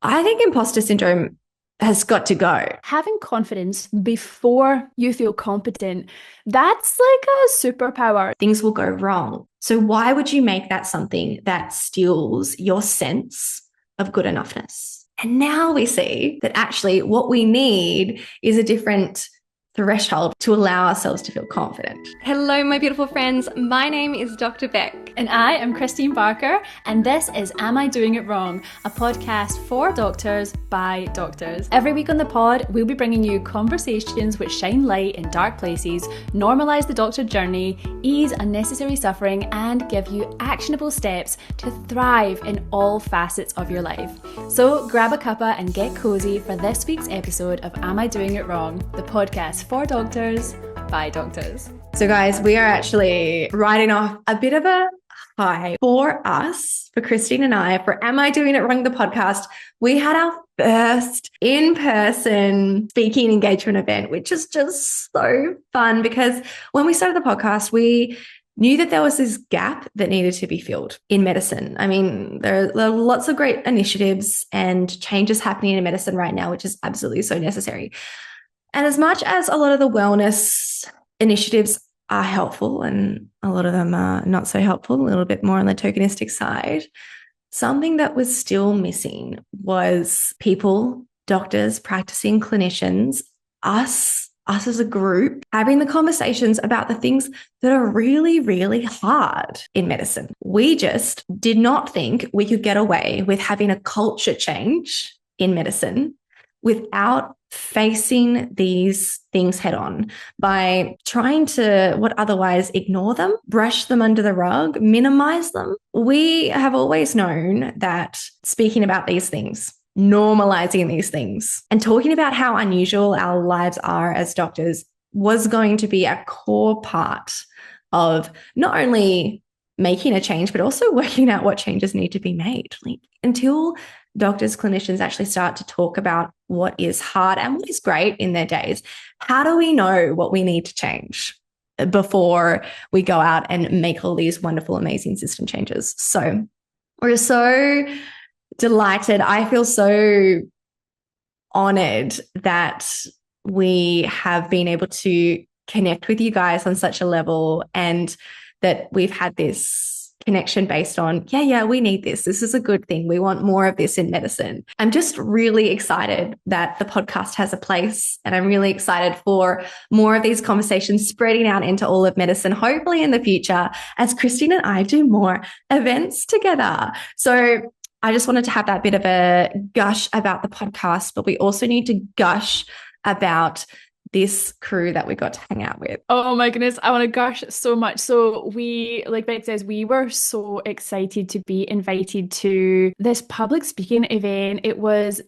I think imposter syndrome has got to go. Having confidence before you feel competent, that's like a superpower. Things will go wrong. So why would you make that something that steals your sense of good enoughness? And now we see that actually what we need is a different threshold to allow ourselves to feel confident. Hello, my beautiful friends. My name is Dr. Becc. And I am Kristeen Barker, and this is Am I Doing It Wrong? A podcast for doctors by doctors. Every week on the pod, we'll be bringing you conversations which shine light in dark places, normalise the doctor journey, ease unnecessary suffering, and give you actionable steps to thrive in all facets of your life. So grab a cuppa and get cozy for this week's episode of Am I Doing It Wrong? The podcast for doctors by doctors. So guys, we are actually writing off a bit of a high for us, for Kristeen and I, for Am I Doing It Wrong? The podcast. We had our first in-person speaking engagement event, which is just so fun because when we started the podcast, we knew that there was this gap that needed to be filled in medicine. I mean, there are lots of great initiatives and changes happening in medicine right now, which is absolutely so necessary. And as much as a lot of the wellness initiatives are helpful and a lot of them are not so helpful, a little bit more on the tokenistic side, something that was still missing was people, doctors, practicing clinicians, us as a group, having the conversations about the things that are really, really hard in medicine. We just did not think we could get away with having a culture change in medicine without facing these things head on, by trying to what otherwise ignore them, brush them under the rug, minimize them. We have always known that speaking about these things, normalizing these things, and talking about how unusual our lives are as doctors was going to be a core part of not only making a change, but also working out what changes need to be made. Like, until doctors, clinicians actually start to talk about what is hard and what is great in their days, how do we know what we need to change before we go out and make all these wonderful, amazing system changes? So we're so delighted. I feel so honored that we have been able to connect with you guys on such a level, and that we've had this connection based on, we need this. This is a good thing. We want more of this in medicine. I'm just really excited that the podcast has a place, and I'm really excited for more of these conversations spreading out into all of medicine, hopefully in the future, as Kristeen and I do more events together. So I just wanted to have that bit of a gush about the podcast, but we also need to gush about this crew that we got to hang out with. Oh my goodness, I want to gush so much. So we, like Becc says, we were so excited to be invited to this public speaking event. It was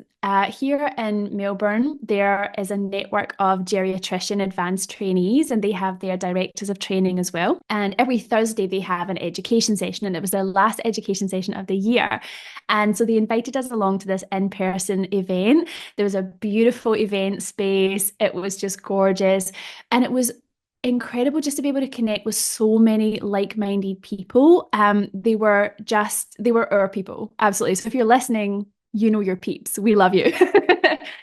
here in Melbourne. There is a network of geriatrician advanced trainees, and they have their directors of training as well. And every Thursday they have an education session, and it was their last education session of the year. And so they invited us along to this in-person event. There was a beautiful event space. It was just gorgeous. And it was incredible just to be able to connect with so many like-minded people. They were our people. Absolutely. So if you're listening, you know your peeps. We love you.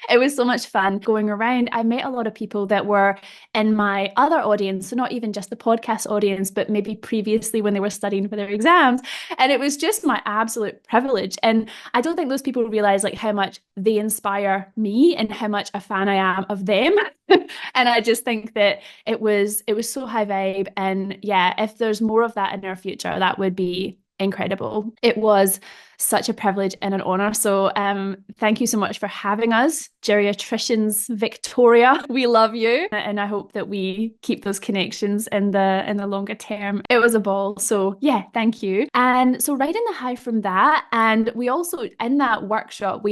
It was so much fun going around. I met a lot of people that were in my other audience, so not even just the podcast audience, but maybe previously when they were studying for their exams. And it was just my absolute privilege. And I don't think those people realize like how much they inspire me and how much a fan I am of them. And I just think that it was so high vibe. And yeah, if there's more of that in our future, that would be incredible. It was such a privilege and an honor. So thank you so much for having us, Geriatricians Victoria. We love you, and I hope that we keep those connections in the longer term. It was a ball. So yeah, thank you. And so riding the high from that, and we also in that workshop we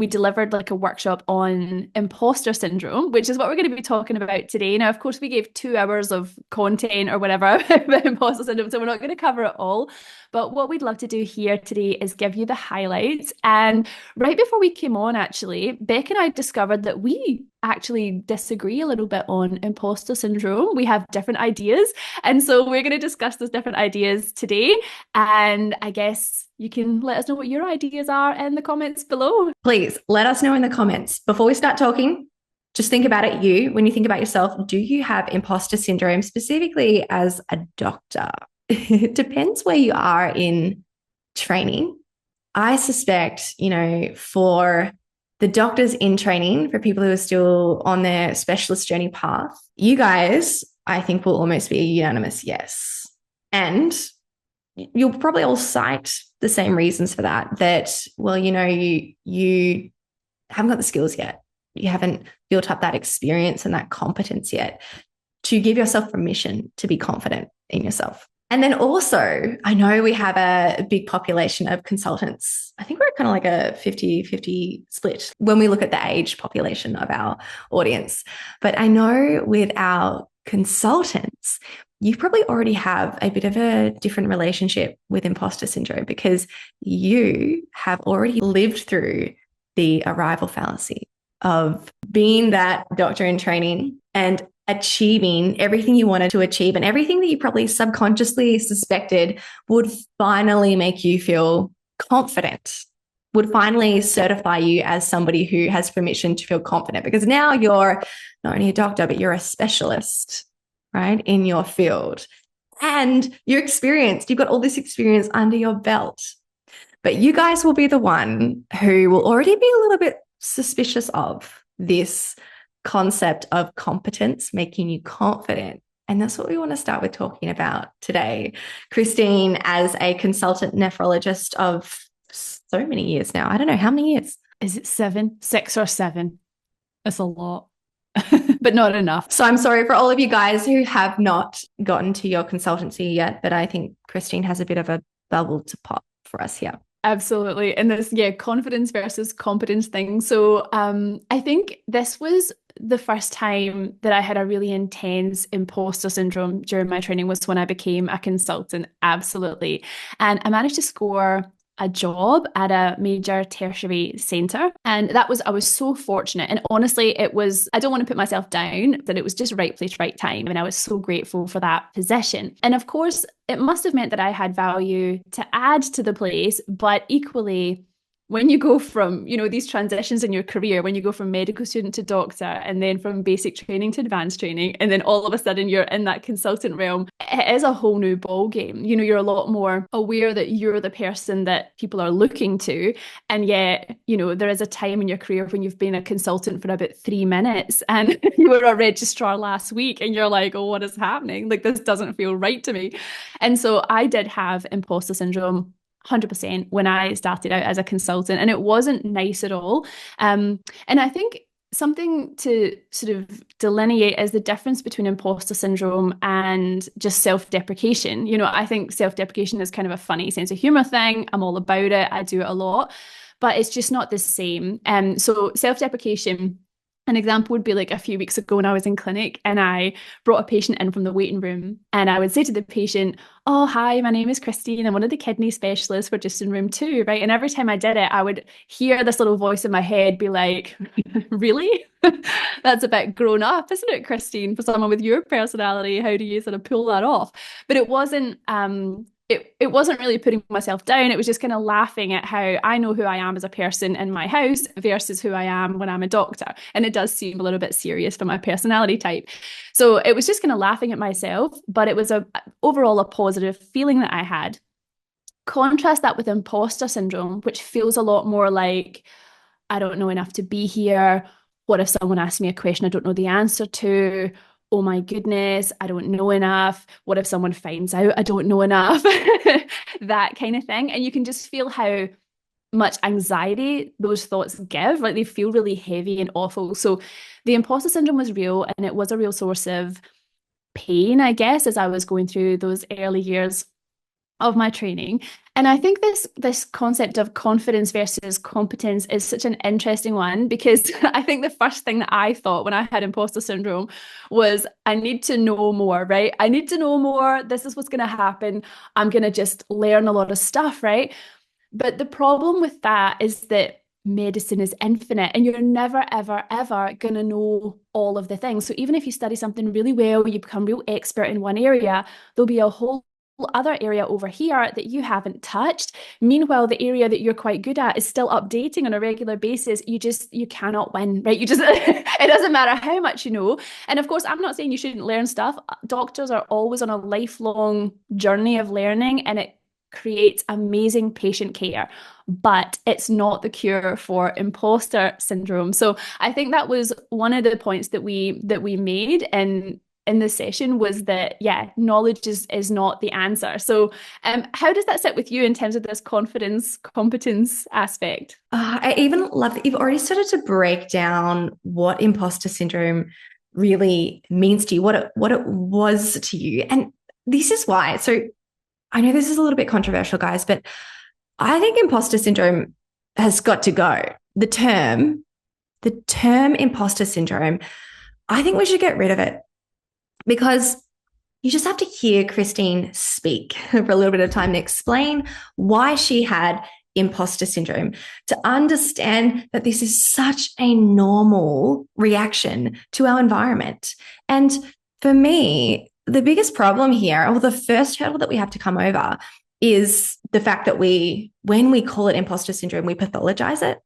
delivered like a workshop on imposter syndrome, which is what we're going to be talking about today. Now, of course, we gave 2 hours of content or whatever about imposter syndrome, so we're not going to cover it all. But what we'd love to do here today today is give you the highlights. And right before we came on, actually, Becc and I discovered that we actually disagree a little bit on imposter syndrome. We have different ideas. And so we're going to discuss those different ideas today. And I guess you can let us know what your ideas are in the comments below. Please let us know in the comments. Before we start talking, just think about it. When you think about yourself, do you have imposter syndrome specifically as a doctor? It depends where you are in training. I suspect, for the doctors in training, for people who are still on their specialist journey path, you guys, I think, will almost be a unanimous yes. And you'll probably all cite the same reasons for that, well, you haven't got the skills yet. You haven't built up that experience and that competence yet to give yourself permission to be confident in yourself. And then also, I know we have a big population of consultants. I think we're kind of like a 50-50 split when we look at the age population of our audience. But I know with our consultants, you probably already have a bit of a different relationship with imposter syndrome because you have already lived through the arrival fallacy of being that doctor in training and achieving everything you wanted to achieve and everything that you probably subconsciously suspected would finally make you feel confident, would finally certify you as somebody who has permission to feel confident, because now you're not only a doctor, but you're a specialist, right, in your field. And you're experienced. You've got all this experience under your belt. But you guys will be the one who will already be a little bit suspicious of this concept of competence making you confident. And that's what we want to start with talking about today. Kristeen, as a consultant nephrologist of so many years now, I don't know how many years. Is it 7? 6 or 7? That's a lot, but not enough. So I'm sorry for all of you guys who have not gotten to your consultancy yet, but I think Kristeen has a bit of a bubble to pop for us here. Absolutely. And this, confidence versus competence thing. So I think this was the first time that I had a really intense imposter syndrome during my training was when I became a consultant. Absolutely. And I managed to score a job at a major tertiary centre. And I was so fortunate. And honestly, I don't want to put myself down, that it was just right place, right time. And I was so grateful for that position. And of course, it must have meant that I had value to add to the place, but equally, when you go from, these transitions in your career, when you go from medical student to doctor and then from basic training to advanced training, and then all of a sudden you're in that consultant realm, it is a whole new ball game. You're a lot more aware that you're the person that people are looking to. And yet, there is a time in your career when you've been a consultant for about 3 minutes and you were a registrar last week and you're like, oh, what is happening? Like, this doesn't feel right to me. And so I did have imposter syndrome 100% when I started out as a consultant, and it wasn't nice at all. And I think something to sort of delineate is the difference between imposter syndrome and just self-deprecation. I think self-deprecation is kind of a funny sense of humor thing. I'm all about it. I do it a lot, but it's just not the same. So self-deprecation, an example would be like a few weeks ago when I was in clinic and I brought a patient in from the waiting room, and I would say to the patient, oh, hi, my name is Kristeen. I'm one of the kidney specialists. We're just in room 2, right? And every time I did it, I would hear this little voice in my head be like, really? That's a bit grown up, isn't it, Kristeen? For someone with your personality, how do you sort of pull that off? But it wasn't it wasn't really putting myself down. It was just kind of laughing at how I know who I am as a person in my house versus who I am when I'm a doctor. And it does seem a little bit serious for my personality type. So it was just kind of laughing at myself, but it was overall a positive feeling that I had. Contrast that with imposter syndrome, which feels a lot more like, I don't know enough to be here. What if someone asks me a question I don't know the answer to? Oh my goodness, I don't know enough. What if someone finds out I don't know enough? That kind of thing. And you can just feel how much anxiety those thoughts give. Like, they feel really heavy and awful. So the imposter syndrome was real, and it was a real source of pain, I guess, as I was going through those early years of my training. And I think this concept of confidence versus competence is such an interesting one, because I think the first thing that I thought when I had imposter syndrome was, I need to know more, right? I need to know more. This is what's going to happen. I'm going to just learn a lot of stuff, right? But the problem with that is that medicine is infinite and you're never, ever, ever going to know all of the things. So even if you study something really well, you become real expert in one area, there'll be a whole other area over here that you haven't touched. Meanwhile, the area that you're quite good at is still updating on a regular basis. You cannot win, right? It doesn't matter how much you know. And of course, I'm not saying you shouldn't learn stuff. Doctors are always on a lifelong journey of learning, and it creates amazing patient care, but it's not the cure for imposter syndrome. So I think that was one of the points that we made in the session, was that, yeah, knowledge is not the answer. So how does that sit with you in terms of this confidence, competence aspect? I even love that you've already started to break down what imposter syndrome really means to you, what it was to you. And this is why. So I know this is a little bit controversial, guys, but I think imposter syndrome has got to go. The term imposter syndrome, I think we should get rid of it, because you just have to hear Kristeen speak for a little bit of time to explain why she had imposter syndrome, to understand that this is such a normal reaction to our environment. And for me, the biggest problem here, or the first hurdle that we have to come over, is the fact that when we call it imposter syndrome, we pathologize it.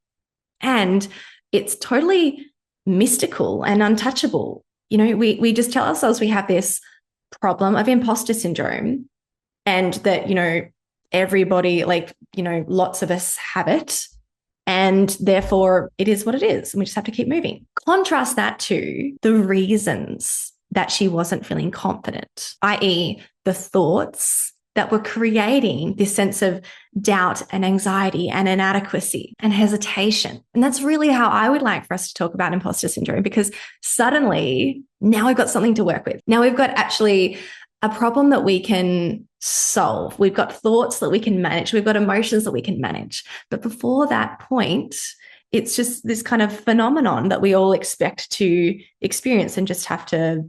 And it's totally mystical and untouchable. You know, we just tell ourselves we have this problem of imposter syndrome, and that, you know, everybody, like, you know, lots of us have it, and therefore it is what it is, and we just have to keep moving. Contrast that to the reasons that she wasn't feeling confident, i.e., the thoughts that were creating this sense of doubt and anxiety and inadequacy and hesitation. And that's really how I would like for us to talk about imposter syndrome, because suddenly now we've got something to work with. Now we've got actually a problem that we can solve. We've got thoughts that we can manage. We've got emotions that we can manage. But before that point, it's just this kind of phenomenon that we all expect to experience and just have to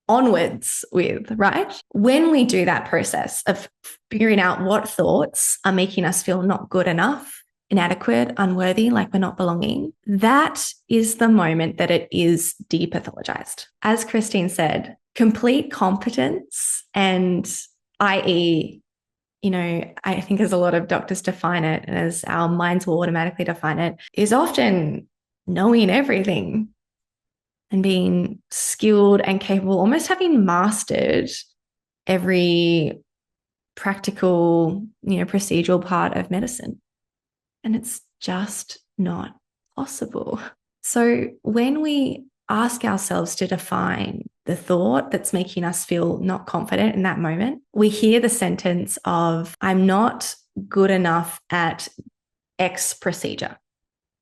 onwards with, right? When we do that process of figuring out what thoughts are making us feel not good enough, inadequate, unworthy, like we're not belonging, that is the moment that it is depathologized. As Kristeen said, complete competence, and i.e., you know, I think as a lot of doctors define it, and as our minds will automatically define it, is often knowing everything and being skilled and capable, almost having mastered every practical, you know, procedural part of medicine. And it's just not possible. So when we ask ourselves to define the thought that's making us feel not confident in that moment, we hear the sentence of, I'm not good enough at X procedure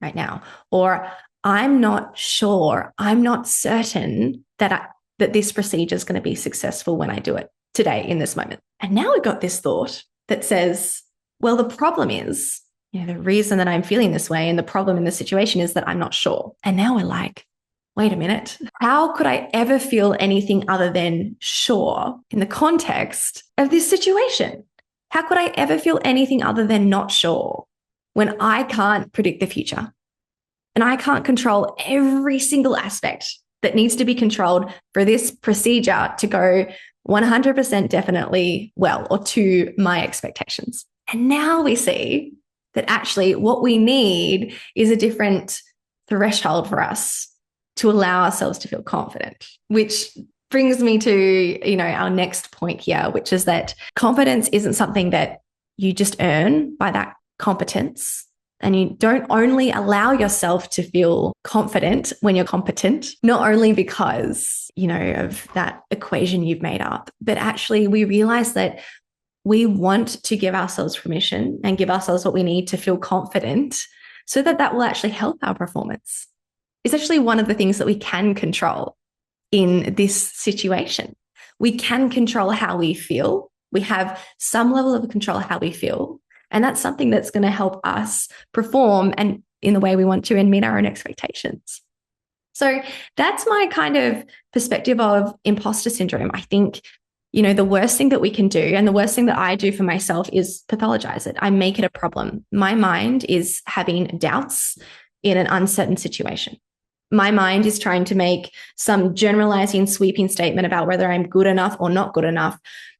right now, or I'm not sure, I'm not certain that this procedure is going to be successful when I do it today in this moment. And now we've got this thought that says, well, the problem is, you know, the reason that I'm feeling this way and the problem in the situation is that I'm not sure. And now we're like, wait a minute, how could I ever feel anything other than sure in the context of this situation? How could I ever feel anything other than not sure when I can't predict the future? And I can't control every single aspect that needs to be controlled for this procedure to go 100% definitely well, or to my expectations. And now we see that actually what we need is a different threshold for us to allow ourselves to feel confident, which brings me to, you know, our next point here, which is that confidence isn't something that you just earn by that competence. And you don't only allow yourself to feel confident when you're competent, not only because, you know, of that equation you've made up, but actually we realize that we want to give ourselves permission and give ourselves what we need to feel confident, so that that will actually help our performance. It's actually one of the things that we can control in this situation. We can control how we feel. We have some level of control how we feel. And that's something that's going to help us perform and in the way we want to and meet our own expectations. So that's my kind of perspective of imposter syndrome. I think, The worst thing that we can do, and the worst thing that I do for myself, is pathologize it. I make it a problem. My mind is having doubts in an uncertain situation. My mind is trying to make some generalizing, sweeping statement about whether I'm good enough or not good enough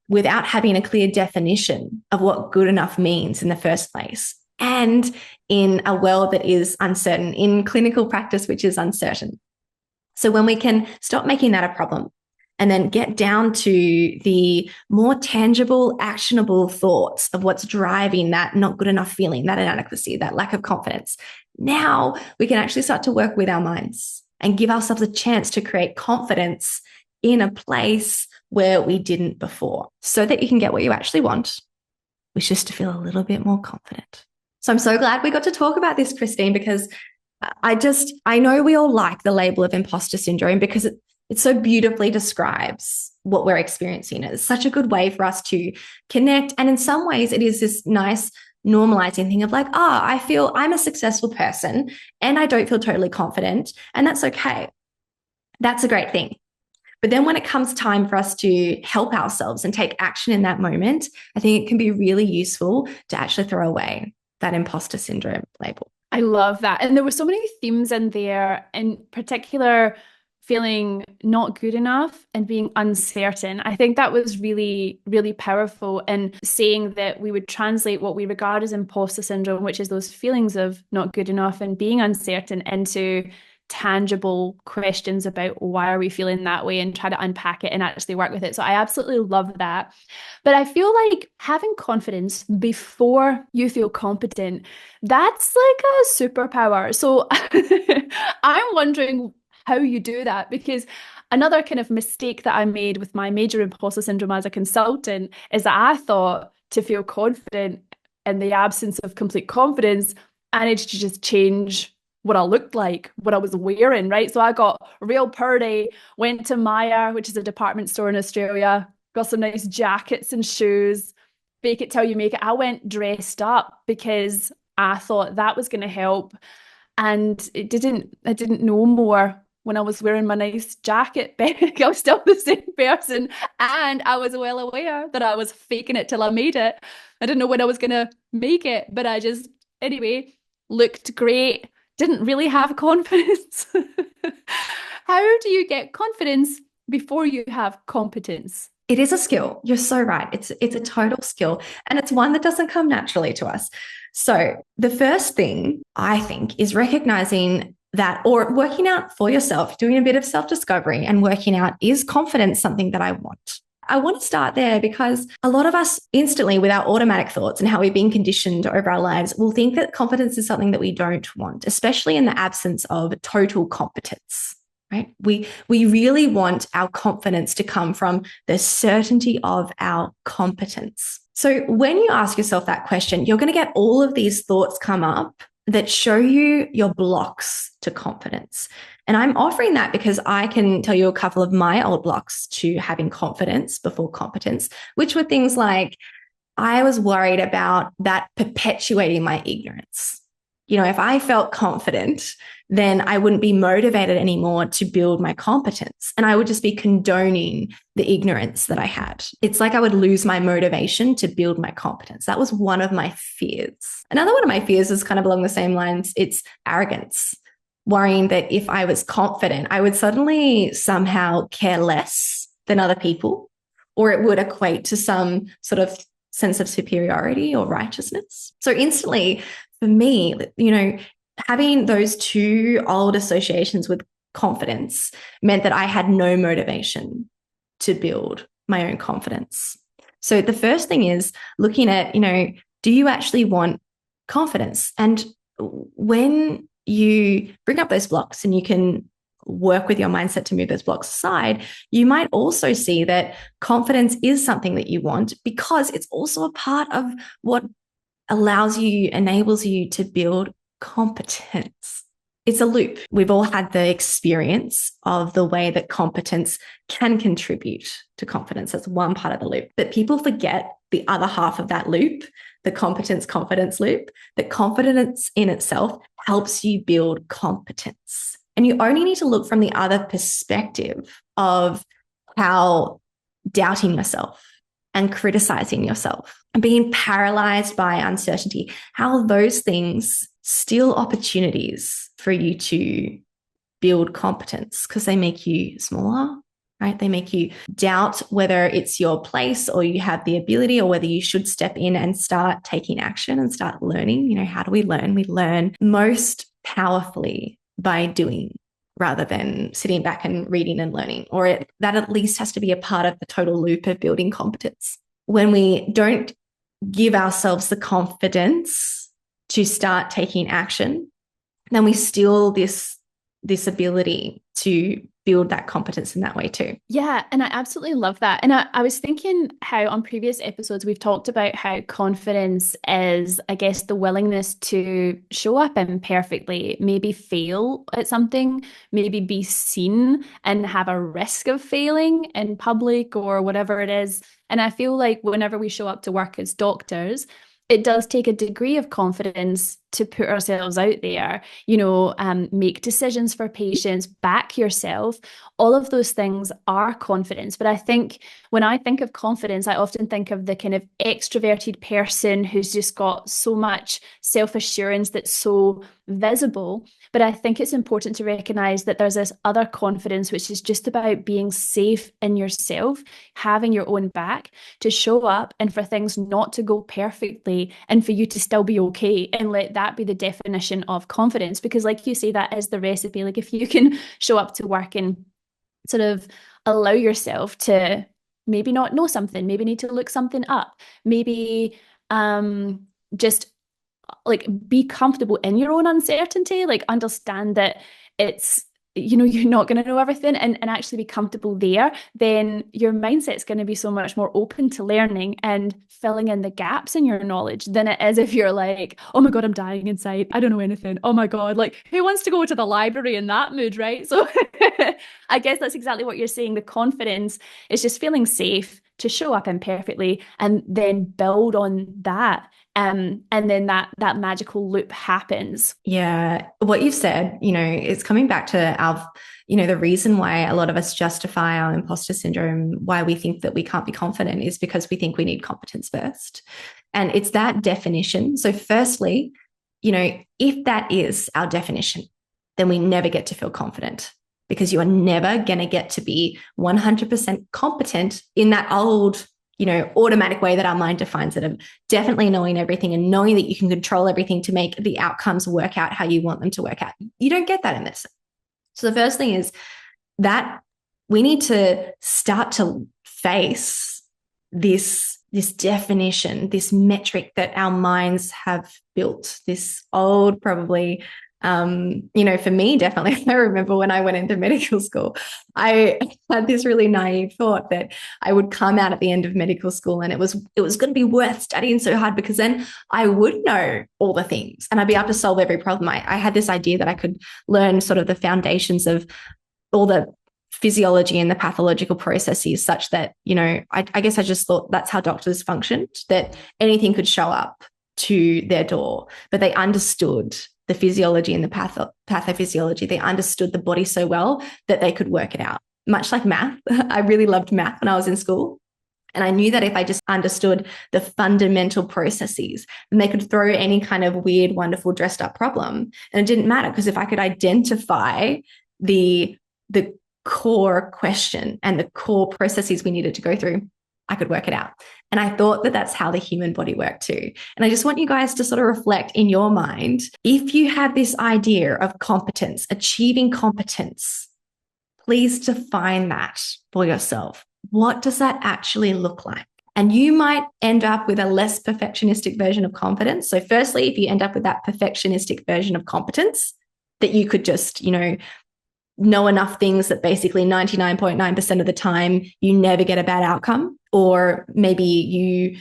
without having a clear definition of what good enough means in the first place. And in a world that is uncertain, in clinical practice, which is uncertain. So when we can stop making that a problem and then get down to the more tangible, actionable thoughts of what's driving that not good enough feeling, that inadequacy, that lack of confidence, now we can actually start to work with our minds and give ourselves a chance to create confidence in a place where we didn't before, so that you can get what you actually want, which is to feel a little bit more confident. So I'm so glad we got to talk about this, Kristeen, because I know we all like the label of imposter syndrome because it so beautifully describes what we're experiencing. It's such a good way for us to connect. And in some ways, it is this nice normalizing thing of like, I feel I'm a successful person and I don't feel totally confident. And that's okay. That's a great thing. But then when it comes time for us to help ourselves and take action in that moment, I think it can be really useful to actually throw away that imposter syndrome label. I love that. And there were so many themes in there, in particular, feeling not good enough and being uncertain. I think that was really, really powerful, and saying that we would translate what we regard as imposter syndrome, which is those feelings of not good enough and being uncertain, into tangible questions about why are we feeling that way, and try to unpack it and actually work with it. So I absolutely love that. But I feel like having confidence before you feel competent, that's like a superpower. So I'm wondering how you do that, because another kind of mistake that I made with my major imposter syndrome as a consultant is that I thought to feel confident in the absence of complete confidence, I needed to just change what I looked like, what I was wearing, right? So I got real purdy, went to Maya, which is a department store in Australia, got some nice jackets and shoes, fake it till you make it. I went dressed up because I thought that was going to help. And I didn't know more when I was wearing my nice jacket, Becc. I was still the same person. And I was well aware that I was faking it till I made it. I didn't know when I was going to make it, but I just, anyway, looked great. Didn't really have confidence. How do you get confidence before you have competence? It is a skill. You're so right. It's a total skill, and it's one that doesn't come naturally to us. So the first thing, I think, is recognizing that, or working out for yourself, doing a bit of self-discovery and working out, is confidence something that I want? I want to start there because a lot of us instantly, with our automatic thoughts and how we've been conditioned over our lives, will think that confidence is something that we don't want, especially in the absence of total competence, right? We really want our confidence to come from the certainty of our competence. So when you ask yourself that question, you're going to get all of these thoughts come up that show you your blocks to confidence. And I'm offering that because I can tell you a couple of my old blocks to having confidence before competence, which were things like, I was worried about that perpetuating my ignorance. If I felt confident, then I wouldn't be motivated anymore to build my competence. And I would just be condoning the ignorance that I had. It's like I would lose my motivation to build my competence. That was one of my fears. Another one of my fears is kind of along the same lines. It's arrogance, worrying that if I was confident, I would suddenly somehow care less than other people, or it would equate to some sort of sense of superiority or righteousness. So instantly, for me, having those two old associations with confidence meant that I had no motivation to build my own confidence. So the first thing is looking at, do you actually want confidence? And when you bring up those blocks and you can work with your mindset to move those blocks aside, you might also see that confidence is something that you want, because it's also a part of what enables you to build competence. It's a loop. We've all had the experience of the way that competence can contribute to confidence. That's one part of the loop. But people forget the other half of that loop, the competence-confidence loop. That confidence in itself helps you build competence. And you only need to look from the other perspective of how doubting yourself and criticizing yourself and being paralyzed by uncertainty, how those things still opportunities for you to build competence, because they make you smaller, right? They make you doubt whether it's your place or you have the ability, or whether you should step in and start taking action and start learning. You know, how do we learn? We learn most powerfully by doing, rather than sitting back and reading and learning, or that at least has to be a part of the total loop of building competence. When we don't give ourselves the confidence to start taking action, then we steal this ability to build that competence in that way too. Yeah, and I absolutely love that. And I was thinking how on previous episodes we've talked about how confidence is, I guess, the willingness to show up imperfectly, maybe fail at something, maybe be seen and have a risk of failing in public or whatever it is. And I feel like whenever we show up to work as doctors, it does take a degree of confidence to put ourselves out there, make decisions for patients, back yourself. All of those things are confidence. But I think when I think of confidence, I often think of the kind of extroverted person who's just got so much self-assurance that's so visible. But I think it's important to recognize that there's this other confidence, which is just about being safe in yourself, having your own back, to show up and for things not to go perfectly and for you to still be okay, and let that be the definition of confidence. Because like you say, that is the recipe. Like if you can show up to work and sort of allow yourself to maybe not know something, maybe need to look something up, maybe just like be comfortable in your own uncertainty, like understand that it's, you're not going to know everything, and actually be comfortable there, then your mindset's going to be so much more open to learning and filling in the gaps in your knowledge than it is if you're like, oh my God, I'm dying inside, I don't know anything. Oh my God, like who wants to go to the library in that mood, right? So I guess that's exactly what you're saying. The confidence is just feeling safe to show up imperfectly and then build on that. And then that magical loop happens. Yeah. What you've said, it's coming back to our, the reason why a lot of us justify our imposter syndrome, why we think that we can't be confident, is because we think we need competence first. And it's that definition. So firstly, if that is our definition, then we never get to feel confident, because you are never going to get to be 100% competent in that old, automatic way that our mind defines it, of definitely knowing everything and knowing that you can control everything to make the outcomes work out how you want them to work out. You don't get that in medicine. So the first thing is that we need to start to face this definition, this metric that our minds have built, this old, probably, for me, definitely, I remember when I went into medical school, I had this really naive thought that I would come out at the end of medical school and it was going to be worth studying so hard, because then I would know all the things and I'd be able to solve every problem. I had this idea that I could learn sort of the foundations of all the physiology and the pathological processes, such that, I guess I just thought that's how doctors functioned, that anything could show up to their door, but they understood the physiology and the pathophysiology. They understood the body so well that they could work it out. Much like math. I really loved math when I was in school. And I knew that if I just understood the fundamental processes, then they could throw any kind of weird, wonderful, dressed up problem. And it didn't matter, because if I could identify the core question and the core processes we needed to go through, I could work it out. And I thought that that's how the human body worked too. And I just want you guys to sort of reflect in your mind, if you have this idea of competence, achieving competence, please define that for yourself. What does that actually look like? And you might end up with a less perfectionistic version of competence. So firstly, if you end up with that perfectionistic version of competence, that you could just, know enough things that basically 99.9% of the time you never get a bad outcome, or maybe you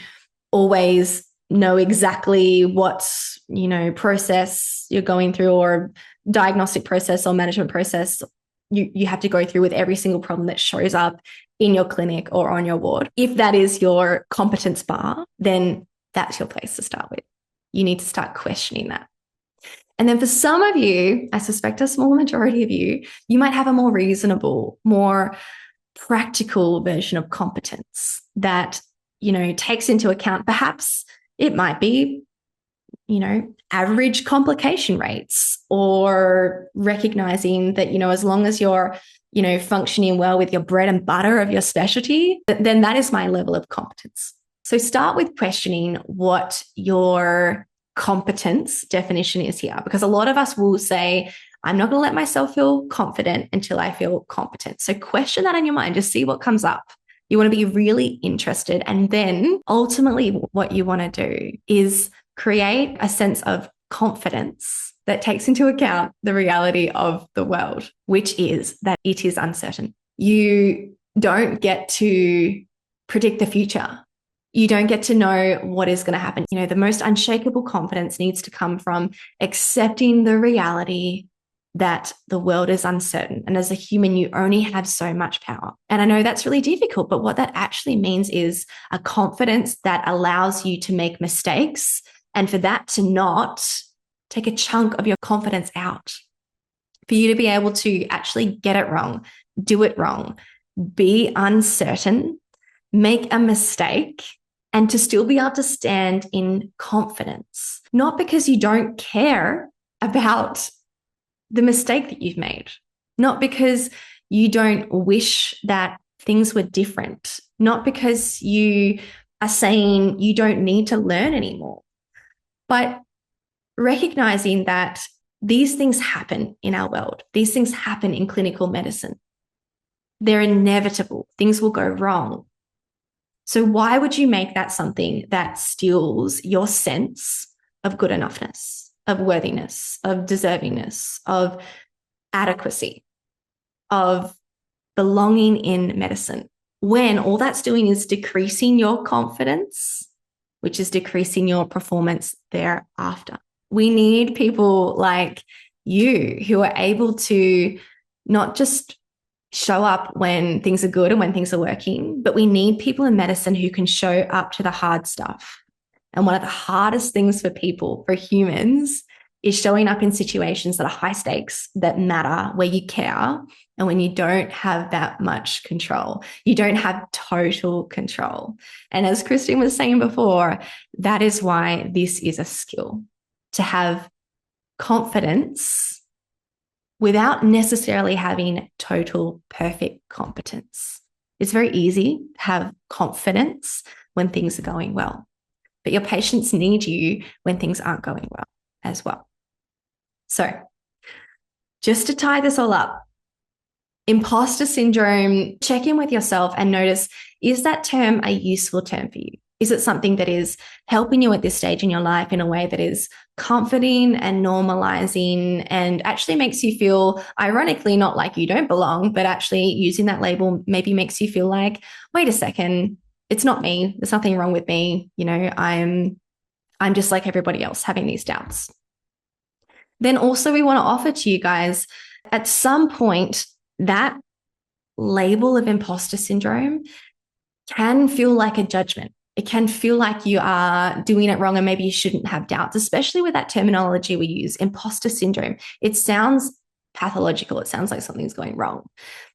always know exactly what, process you're going through, or diagnostic process or management process you have to go through with every single problem that shows up in your clinic or on your ward. If that is your competence bar, then that's your place to start with. You need to start questioning that. And then for some of you, I suspect a small majority of you, you might have a more reasonable, more practical version of competence that, takes into account perhaps it might be, average complication rates, or recognizing that, as long as you're, functioning well with your bread and butter of your specialty, then that is my level of competence. So start with questioning what your competence definition is here, because a lot of us will say, I'm not going to let myself feel confident until I feel competent. So question that in your mind, just see what comes up. You want to be really interested. And then ultimately what you want to do is create a sense of confidence that takes into account the reality of the world, which is that it is uncertain. You don't get to predict the future. You don't get to know what is going to happen. The most unshakable confidence needs to come from accepting the reality that the world is uncertain. And as a human, you only have so much power. And I know that's really difficult, but what that actually means is a confidence that allows you to make mistakes, and for that to not take a chunk of your confidence out, for you to be able to actually get it wrong, do it wrong, be uncertain, make a mistake, and to still be able to stand in confidence, not because you don't care about the mistake that you've made, not because you don't wish that things were different, not because you are saying you don't need to learn anymore, but recognizing that these things happen in our world. These things happen in clinical medicine. They're inevitable. Things will go wrong. So why would you make that something that steals your sense of good enoughness, of worthiness, of deservingness, of adequacy, of belonging in medicine, when all that's doing is decreasing your confidence, which is decreasing your performance thereafter? We need people like you who are able to not just show up when things are good and when things are working, but we need people in medicine who can show up to the hard stuff. And one of the hardest things for people, for humans, is showing up in situations that are high stakes, that matter, where you care, and when you don't have that much control. You don't have total control. And as Kristeen was saying before, that is why this is a skill, to have confidence without necessarily having total perfect competence. It's very easy to have confidence when things are going well, but your patients need you when things aren't going well as well. So just to tie this all up, imposter syndrome, check in with yourself and notice, is that term a useful term for you? Is it something that is helping you at this stage in your life in a way that is comforting and normalizing and actually makes you feel, ironically, not like you don't belong, but actually using that label maybe makes you feel like, wait a second, it's not me. There's nothing wrong with me. I'm just like everybody else having these doubts. Then also we want to offer to you guys, at some point, that label of imposter syndrome can feel like a judgment. It can feel like you are doing it wrong and maybe you shouldn't have doubts, especially with that terminology we use, imposter syndrome. It sounds pathological. It sounds like something's going wrong.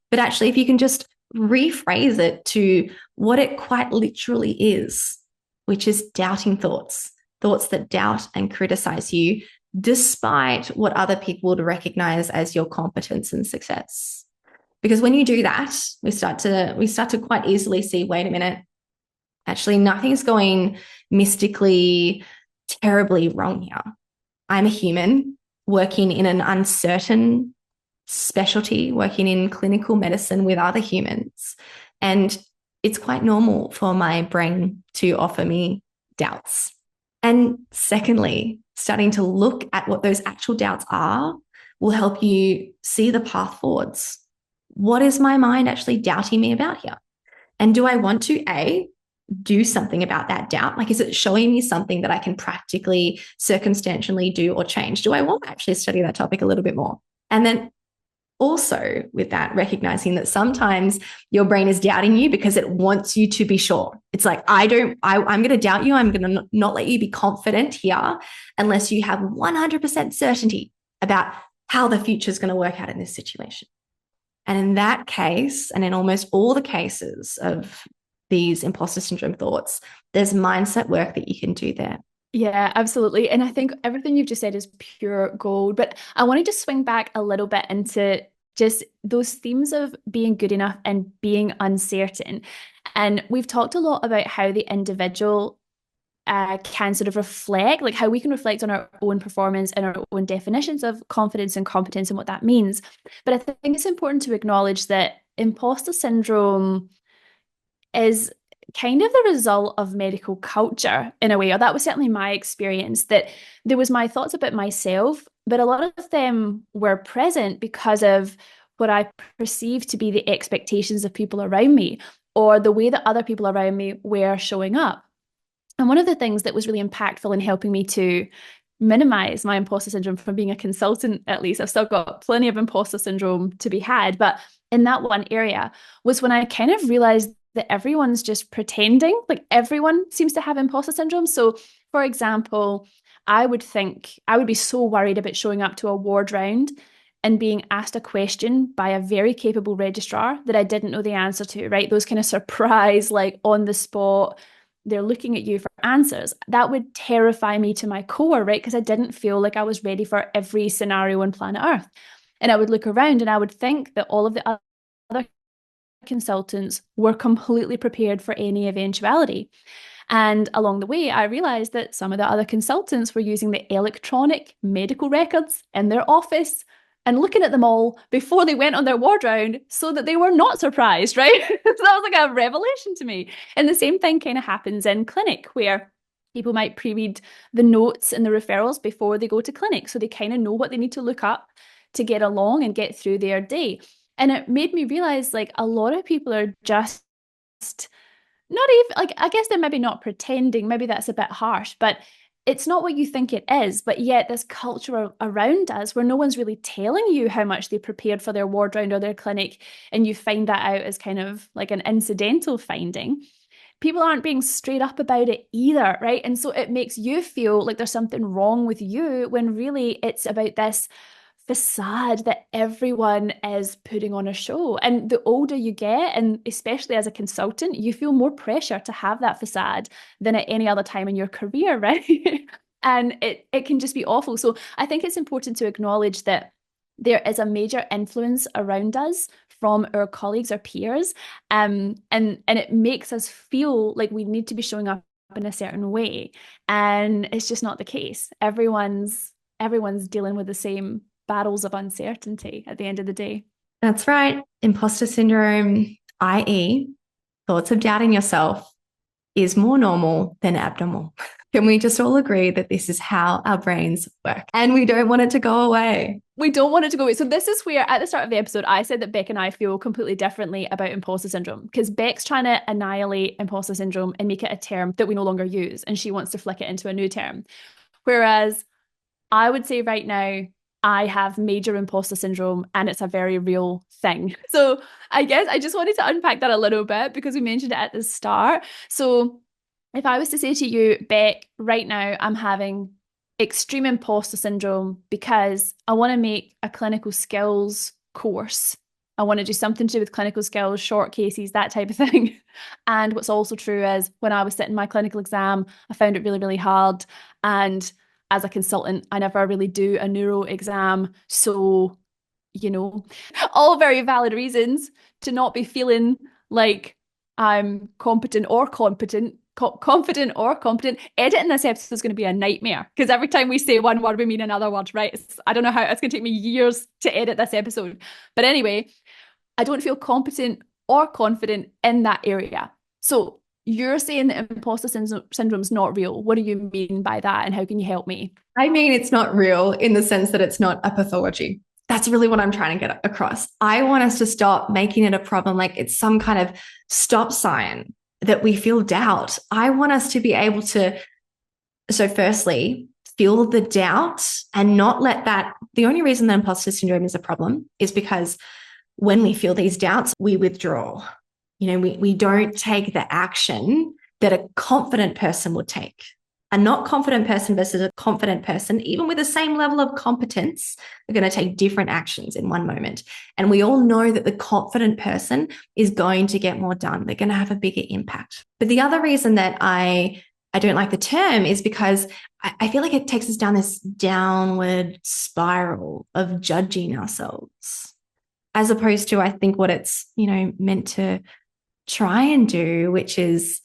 But actually, if you can just rephrase it to what it quite literally is, which is doubting thoughts, thoughts that doubt and criticize you, despite what other people would recognize as your competence and success. Because when you do that, we start to quite easily see, wait a minute, actually nothing's going mystically terribly wrong here. I'm a human working in an uncertain specialty, working in clinical medicine with other humans. And it's quite normal for my brain to offer me doubts. And secondly, starting to look at what those actual doubts are will help you see the path forwards. What is my mind actually doubting me about here? And do I want to, A, do something about that doubt? Like, is it showing me something that I can practically, circumstantially do or change? Do I want to actually study that topic a little bit more? And then also with that, recognizing that sometimes your brain is doubting you because it wants you to be sure. It's like, I'm going to doubt you. I'm going to not let you be confident here unless you have 100% certainty about how the future is going to work out in this situation. And in that case, and in almost all the cases of these imposter syndrome thoughts, there's mindset work that you can do there. Yeah, absolutely. And I think everything you've just said is pure gold. But I want to just swing back a little bit into just those themes of being good enough and being uncertain. And we've talked a lot about how the individual can sort of reflect, like how we can reflect on our own performance and our own definitions of confidence and competence and what that means. But I think it's important to acknowledge that imposter syndrome is kind of the result of medical culture in a way, or that was certainly my experience, that there was my thoughts about myself, but a lot of them were present because of what I perceived to be the expectations of people around me or the way that other people around me were showing up. And one of the things that was really impactful in helping me to minimize my imposter syndrome from being a consultant, at least, I've still got plenty of imposter syndrome to be had, but in that one area was when I kind of realized that everyone's just pretending, like everyone seems to have imposter syndrome. So, for example, I would be so worried about showing up to a ward round and being asked a question by a very capable registrar that I didn't know the answer to, right? Those kind of surprise, like on the spot, they're looking at you for answers. That would terrify me to my core, right? Because I didn't feel like I was ready for every scenario on planet Earth. And I would look around and I would think that all of the other consultants were completely prepared for any eventuality. And along the way, I realized that some of the other consultants were using the electronic medical records in their office and looking at them all before they went on their ward round so that they were not surprised, right? So that was like a revelation to me. And the same thing kind of happens in clinic where people might pre-read the notes and the referrals before they go to clinic. So they kind of know what they need to look up to get along and get through their day. And it made me realize like a lot of people are just not even like, I guess they're maybe not pretending, maybe that's a bit harsh, but it's not what you think it is. But yet this culture around us where no one's really telling you how much they prepared for their ward round or their clinic, and you find that out as kind of like an incidental finding. People aren't being straight up about it either, right? And so it makes you feel like there's something wrong with you when really it's about this facade that everyone is putting on a show. And the older you get, and especially as a consultant, you feel more pressure to have that facade than at any other time in your career, right? And it can just be awful. So I think it's important to acknowledge that there is a major influence around us from our colleagues or peers. And it makes us feel like we need to be showing up in a certain way. And it's just not the case. Everyone's dealing with the same battles of uncertainty at the end of the day. That's right. Imposter syndrome, i.e., thoughts of doubting yourself, is more normal than abnormal. Can we just all agree that this is how our brains work and we don't want it to go away? We don't want it to go away. So this is where at the start of the episode, I said that Becc and I feel completely differently about imposter syndrome because Beck's trying to annihilate imposter syndrome and make it a term that we no longer use. And she wants to flick it into a new term. Whereas I would say right now, I have major imposter syndrome and it's a very real thing. So I guess I just wanted to unpack that a little bit because we mentioned it at the start. So if I was to say to you, Becc, right now I'm having extreme imposter syndrome because I want to make a clinical skills course. I want to do something to do with clinical skills, short cases, that type of thing. And what's also true is when I was sitting my clinical exam, I found it really, really hard. And as a consultant, I never really do a neuro exam. So, all very valid reasons to not be feeling like I'm confident or competent. Editing this episode is going to be a nightmare because every time we say one word, we mean another word, right? I don't know how it's going to take me years to edit this episode. But anyway, I don't feel competent or confident in that area. So you're saying that imposter syndrome is not real. What do you mean by that? And how can you help me? I mean, it's not real in the sense that it's not a pathology. That's really what I'm trying to get across. I want us to stop making it a problem like it's some kind of stop sign that we feel doubt. I want us to be able to, so firstly, feel the doubt and not let that, the only reason that imposter syndrome is a problem is because when we feel these doubts, we withdraw. We don't take the action that a confident person would take. a not confident person versus a confident person, even with the same level of competence, are going to take different actions in one moment. And we all know that the confident person is going to get more done. They're going to have a bigger impact. But the other reason that I don't like the term is because I feel like it takes us down this downward spiral of judging ourselves, as opposed to, I think, what it's, meant to try and do, which is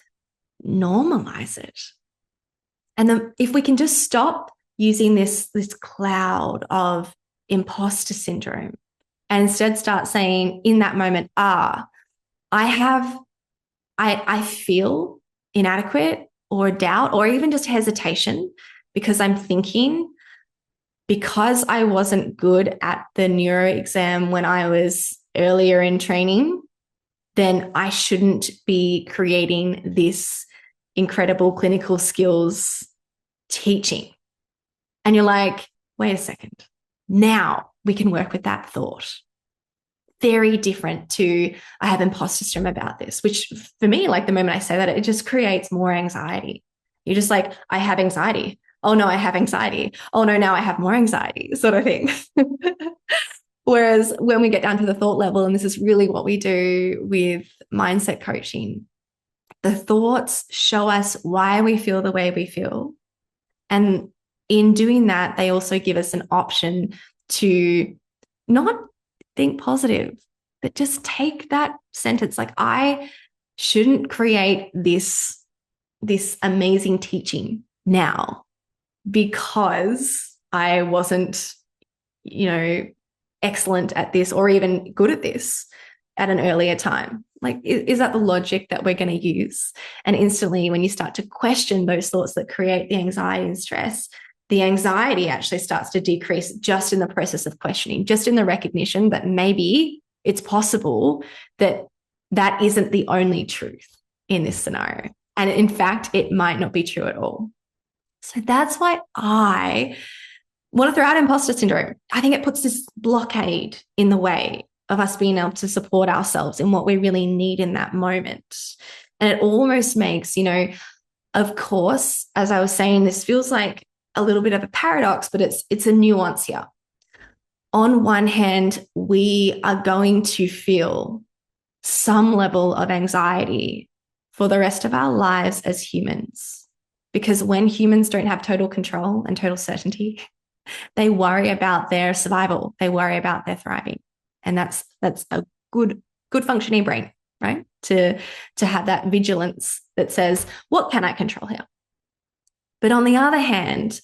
normalize it. And then if we can just stop using this cloud of imposter syndrome and instead start saying in that moment, I feel inadequate or doubt or even just hesitation because I'm thinking because I wasn't good at the neuro exam when I was earlier in training, then I shouldn't be creating this incredible clinical skills teaching. And you're like, wait a second. Now we can work with that thought. Very different to, I have imposter syndrome about this, which for me, like the moment I say that, it just creates more anxiety. You're just like, I have anxiety. Oh no, I have anxiety. Oh no, now I have more anxiety, sort of thing. Whereas when we get down to the thought level, and this is really what we do with mindset coaching, the thoughts show us why we feel the way we feel. And in doing that, they also give us an option to not think positive, but just take that sentence like, I shouldn't create this amazing teaching now because I wasn't, excellent at this or even good at this at an earlier time. Like, is that the logic that we're going to use? And instantly, when you start to question those thoughts that create the anxiety and stress, the anxiety actually starts to decrease just in the process of questioning, just in the recognition that maybe it's possible that that isn't the only truth in this scenario. And in fact, it might not be true at all. So that's why I want to throw out imposter syndrome. I think it puts this blockade in the way of us being able to support ourselves in what we really need in that moment. And it almost makes, of course, as I was saying, this feels like a little bit of a paradox, but it's a nuance here. On one hand, we are going to feel some level of anxiety for the rest of our lives as humans, because when humans don't have total control and total certainty, they worry about their survival. They worry about their thriving. And that's a good functioning brain, right? To have that vigilance that says, what can I control here? But on the other hand,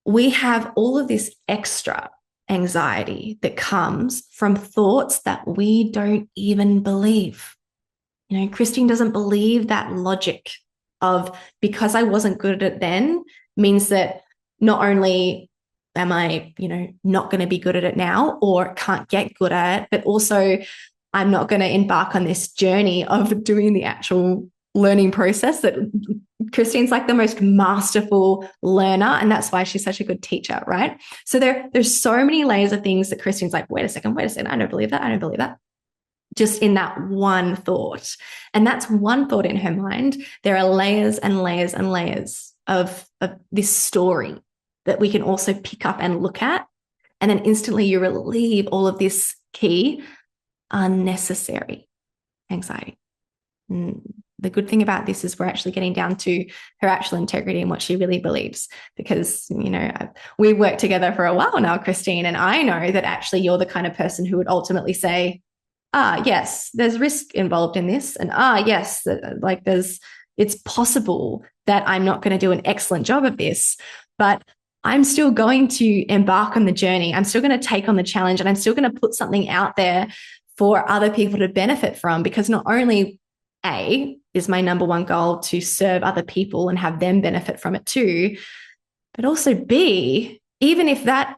we have all of this extra anxiety that comes from thoughts that we don't even believe. Kristeen doesn't believe that logic of, because I wasn't good at it then, means that not only am I, not going to be good at it now or can't get good at it, but also I'm not going to embark on this journey of doing the actual learning process that Kristeen's like the most masterful learner. And that's why she's such a good teacher, right? So there's so many layers of things that Kristeen's like, wait a second, I don't believe that. Just in that one thought. And that's one thought in her mind. There are layers and layers and layers of this story that we can also pick up and look at. And then instantly you relieve all of this key unnecessary anxiety. The good thing about this is we're actually getting down to her actual integrity and what she really believes, because, we've worked together for a while now, Kristeen, and I know that actually you're the kind of person who would ultimately say, yes, there's risk involved in this. And yes, it's possible that I'm not going to do an excellent job of this, but I'm still going to embark on the journey. I'm still going to take on the challenge, and I'm still going to put something out there for other people to benefit from, because not only A, is my number one goal to serve other people and have them benefit from it too, but also B, even if that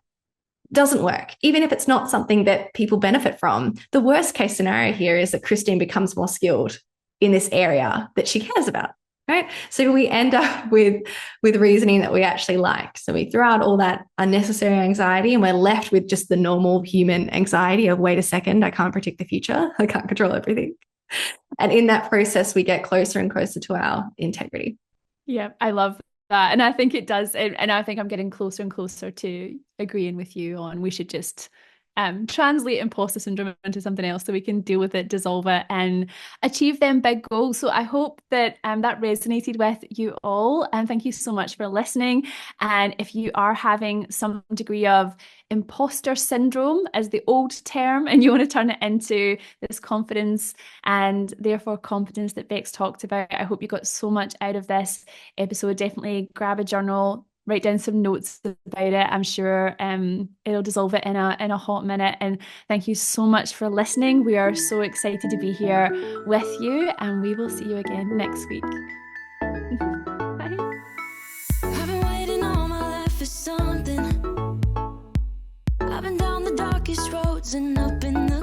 doesn't work, even if it's not something that people benefit from, the worst case scenario here is that Kristeen becomes more skilled in this area that she cares about, right? So we end up with reasoning that we actually like. So we throw out all that unnecessary anxiety and we're left with just the normal human anxiety of, wait a second, I can't predict the future. I can't control everything. And in that process, we get closer and closer to our integrity. Yeah, I love that. And I think it does. And I think I'm getting closer and closer to agreeing with you on we should just translate imposter syndrome into something else so we can deal with it, dissolve it, and achieve them big goals. So I hope that that resonated with you all. And thank you so much for listening. And if you are having some degree of imposter syndrome as the old term, and you want to turn it into this confidence and therefore competence that Beck's talked about, I hope you got so much out of this episode. Definitely grab a journal, write down some notes about it. I'm sure it'll dissolve it in a hot minute. And thank you so much for listening. We are so excited to be here with you, and we will see you again next week. Bye. I've been waiting all my life for something. I've been down the darkest roads and up in the